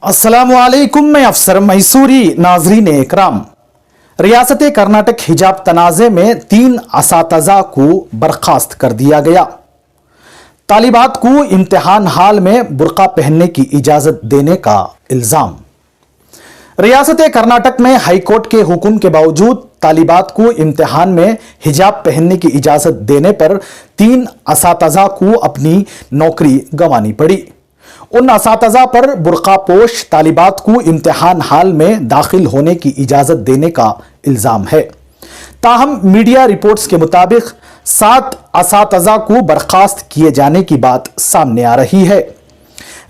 अस्सलामुअलैकुम, मैं अफसर मैसूरी। नाजरीन इकराम, रियासत कर्नाटक हिजाब तनाज़े में 3 असातिज़ा को बर्खास्त कर दिया गया। तालिबात को इम्तिहान हाल में बुर्का पहनने की इजाज़त देने का इल्ज़ाम। रियासत कर्नाटक में हाईकोर्ट के हुक्म के बावजूद तालिबात को इम्तिहान में हिजाब पहनने की इजाज़त देने पर 3 असातिज़ा को अपनी नौकरी गंवानी पड़ी। उन असातिज़ा पर बुर्का पोश तालिबात को इम्तिहान हाल में दाखिल होने की इजाज़त देने का इल्ज़ाम है। ताहम मीडिया रिपोर्ट्स के मुताबिक 7 असातिज़ा को बर्खास्त किए जाने की बात सामने आ रही है।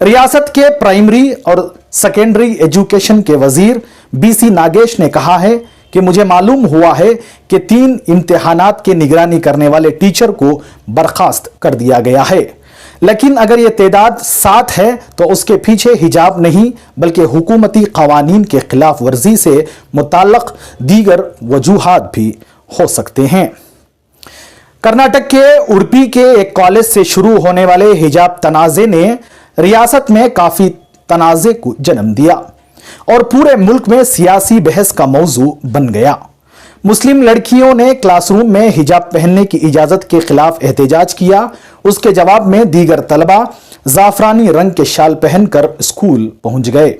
रियासत के प्राइमरी और सेकेंडरी एजुकेशन के वजीर BC नागेश ने कहा है कि मुझे मालूम हुआ है कि 3 इम्तिहानात की निगरानी करने वाले टीचर को बर्खास्त कर दिया गया है, लेकिन अगर यह तादाद 7 है तो उसके पीछे हिजाब नहीं बल्कि हुकूमती कवानीन के खिलाफ वर्जी से मुताल्लक दीगर वजूहात भी हो सकते हैं। कर्नाटक के उडुपी के एक कॉलेज से शुरू होने वाले हिजाब तनाज़े ने रियासत में काफ़ी तनाज़े को जन्म दिया और पूरे मुल्क में सियासी बहस का मौजू बन गया। मुस्लिम लड़कियों ने क्लासरूम में हिजाब पहनने की इजाज़त के खिलाफ एहतजाज किया। उसके जवाब में दीगर तलबा ज़ाफ़रानी रंग के शाल पहनकर स्कूल पहुंच गए।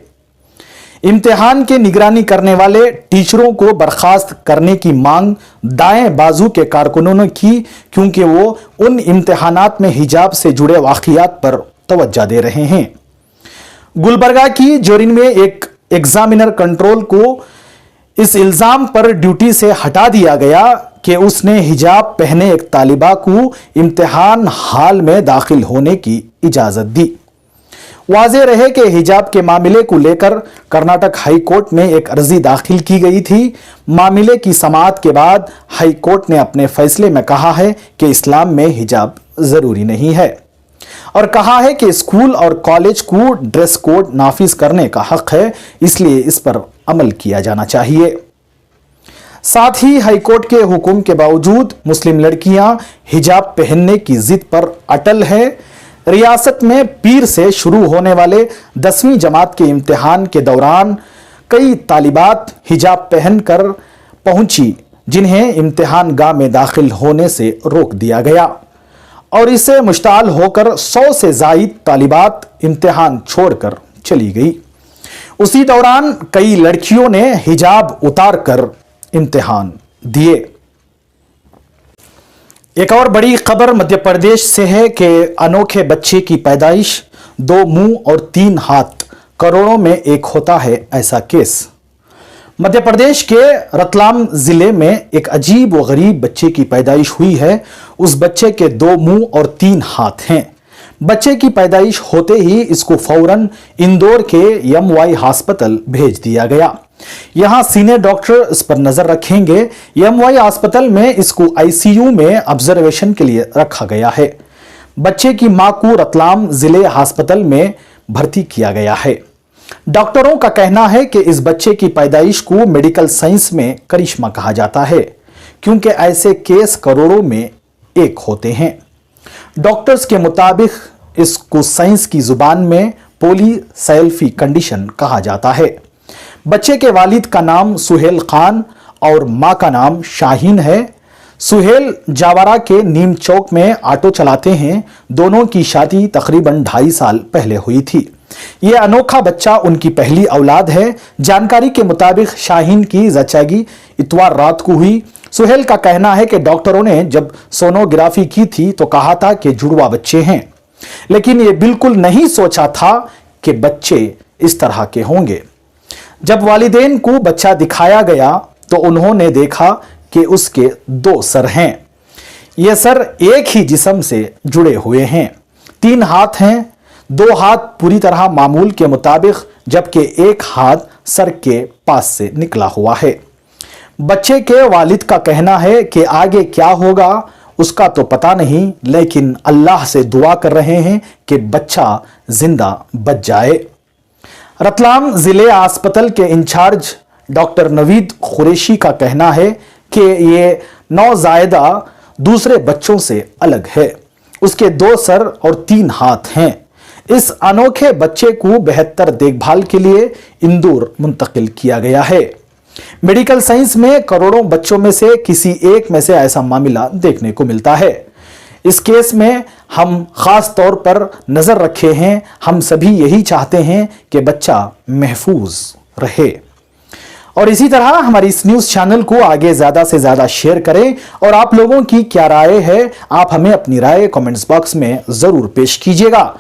इम्तिहान की निगरानी करने वाले टीचरों को बर्खास्त करने की मांग दाएं बाजू के कारकुनों ने की, क्योंकि वो उन इम्तिहानात में हिजाब से जुड़े वाक़ियात पर तवज्जो दे रहे हैं। गुलबर्गा की जोरिन में एक एग्जामिनर कंट्रोल को इस इल्ज़ाम पर ड्यूटी से हटा दिया गया कि उसने हिजाब पहने एक तालिबा को इम्तिहान हाल में दाखिल होने की इजाज़त दी। वाज़ेह रहे कि हिजाब के मामले को लेकर कर्नाटक हाई कोर्ट में एक अर्जी दाखिल की गई थी। मामले की समाअत के बाद हाई कोर्ट ने अपने फैसले में कहा है कि इस्लाम में हिजाब ज़रूरी नहीं है और कहा है कि स्कूल और कॉलेज को ड्रेस कोड नाफिज करने का हक है, इसलिए इस पर अमल किया जाना चाहिए। साथ ही हाईकोर्ट के हुक्म के बावजूद मुस्लिम लड़कियां हिजाब पहनने की जिद पर अटल है। रियासत में पीर से शुरू होने वाले 10वीं जमात के इम्तिहान के दौरान कई तालिबात हिजाब पहनकर पहुंची, जिन्हें इम्तिहान गाह में दाखिल होने से रोक दिया गया और इससे मुश्ताल होकर 100 से ज़ायद तालिबात इम्तिहान छोड़कर चली गई। उसी दौरान कई लड़कियों ने हिजाब उतार कर इम्तिहान दिए। एक और बड़ी खबर मध्य प्रदेश से है कि अनोखे बच्चे की पैदाइश, 2 मुंह और 3 हाथ, करोड़ों में एक होता है ऐसा केस। मध्य प्रदेश के रतलाम जिले में एक अजीब व गरीब बच्चे की पैदाइश हुई है। उस बच्चे के 2 मुंह और 3 हाथ हैं। बच्चे की पैदाइश होते ही इसको फौरन इंदौर के MY हॉस्पिटल भेज दिया गया। यहां सीनियर डॉक्टर इस पर नजर रखेंगे। MY हॉस्पिटल में इसको ICU में ऑब्जर्वेशन के लिए रखा गया है। बच्चे की मां को रतलाम जिले हॉस्पिटल में भर्ती किया गया है। डॉक्टरों का कहना है कि इस बच्चे की पैदाइश को मेडिकल साइंस में करिश्मा कहा जाता है, क्योंकि ऐसे केस करोड़ों में एक होते हैं। डॉक्टर्स के मुताबिक इसको साइंस की जुबान में पॉलीसेल्फी कंडीशन कहा जाता है। बच्चे के वालिद का नाम सुहेल खान और मां का नाम शाहीन है। सुहेल जावरा के नीम चौक में ऑटो चलाते हैं। दोनों की शादी तकरीबन 2.5 साल पहले हुई थी। यह अनोखा बच्चा उनकी पहली औलाद है। जानकारी के मुताबिक शाहीन की जचागी इतवार रात को हुई। सुहेल का कहना है कि डॉक्टरों ने जब सोनोग्राफी की थी तो कहा था कि जुड़वा बच्चे हैं, लेकिन यह बिल्कुल नहीं सोचा था कि बच्चे इस तरह के होंगे। जब वालिदैन को बच्चा दिखाया गया तो उन्होंने देखा कि उसके 2 सर हैं। ये सर एक ही जिस्म से जुड़े हुए हैं। 3 हाथ हैं। 2 हाथ पूरी तरह मामूल के मुताबिक, जबकि 1 हाथ सर के पास से निकला हुआ है। बच्चे के वालिद का कहना है कि आगे क्या होगा उसका तो पता नहीं, लेकिन अल्लाह से दुआ कर रहे हैं कि बच्चा जिंदा बच जाए। रतलाम जिले अस्पताल के इंचार्ज डॉक्टर नवीद कुरैशी का कहना है कि ये नौजायदा दूसरे बच्चों से अलग है। उसके 2 सर और 3 हाथ हैं। इस अनोखे बच्चे को बेहतर देखभाल के लिए इंदौर मुंतकिल किया गया है। मेडिकल साइंस में करोड़ों बच्चों में से किसी एक में से ऐसा मामला देखने को मिलता है। इस केस में हम खास तौर पर नजर रखे हैं। हम सभी यही चाहते हैं कि बच्चा महफूज रहे। और इसी तरह हमारी इस न्यूज चैनल को आगे ज्यादा से ज्यादा शेयर करें। और आप लोगों की क्या राय है, आप हमें अपनी राय कमेंट्स बॉक्स में जरूर पेश कीजिएगा।